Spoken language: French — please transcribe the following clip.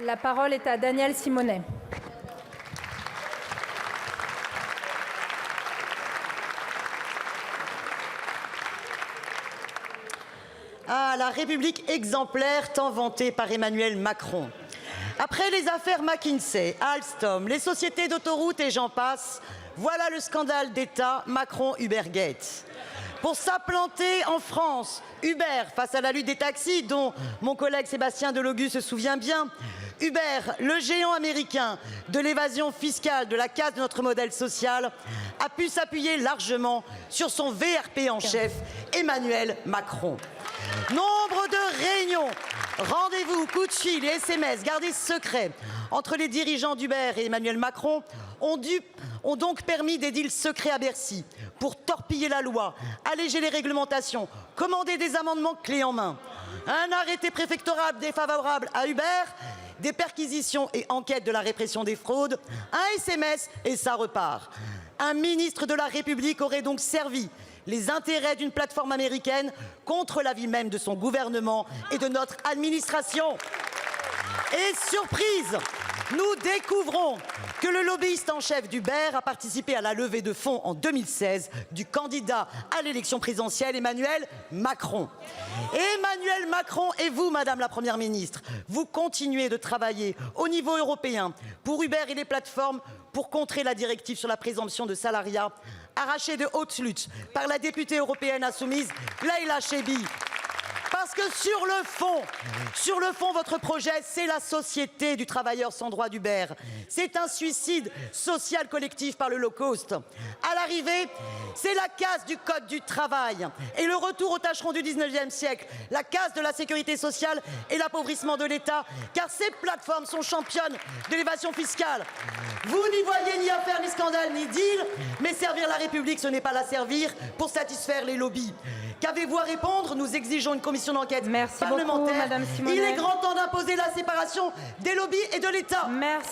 La parole est à Daniel Simonet. Ah, la République exemplaire tant vantée par Emmanuel Macron. Après les affaires McKinsey, Alstom, les sociétés d'autoroutes et j'en passe, voilà le scandale d'État Macron-Ubergate. Pour s'implanter en France, Uber, face à la lutte des taxis, dont mon collègue Sébastien Delogu se souvient bien, Uber, le géant américain de l'évasion fiscale, de la casse de notre modèle social, a pu s'appuyer largement sur son VRP en chef, Emmanuel Macron. Nombre de réunions, rendez-vous, coups de fil et SMS gardés secrets entre les dirigeants d'Uber et Emmanuel Macron ont donc permis des deals secrets à Bercy pour torpiller la loi, alléger les réglementations, commander des amendements clés en main. Un arrêté préfectoral défavorable à Uber, des perquisitions et enquêtes de la répression des fraudes, un SMS et ça repart. Un ministre de la République aurait donc servi les intérêts d'une plateforme américaine contre l'avis même de son gouvernement et de notre administration. Et surprise, nous découvrons que le lobbyiste en chef d'Uber a participé à la levée de fonds en 2016 du candidat à l'élection présidentielle Emmanuel Macron. Emmanuel Macron et vous, Madame la Première ministre, vous continuez de travailler au niveau européen pour Uber et les plateformes pour contrer la directive sur la présomption de salariat arrachée de haute lutte par la députée européenne insoumise Leïla Chaibi. Parce que sur le fond, votre projet, c'est la société du travailleur sans droit d'Uber. C'est un suicide social collectif par le low cost. À l'arrivée, c'est la casse du code du travail et le retour au tâcheron du 19e siècle, la casse de la sécurité sociale et l'appauvrissement de l'État, car ces plateformes sont championnes de l'évasion fiscale. Vous n'y voyez ni affaire, ni scandale, ni deal, mais servir la République, ce n'est pas la servir pour satisfaire les lobbies. Qu'avez-vous à répondre? Nous exigeons une commission d'enquête parlementaire. Beaucoup, Madame Simonet. Il est grand temps d'imposer la séparation des lobbies et de l'État. Merci.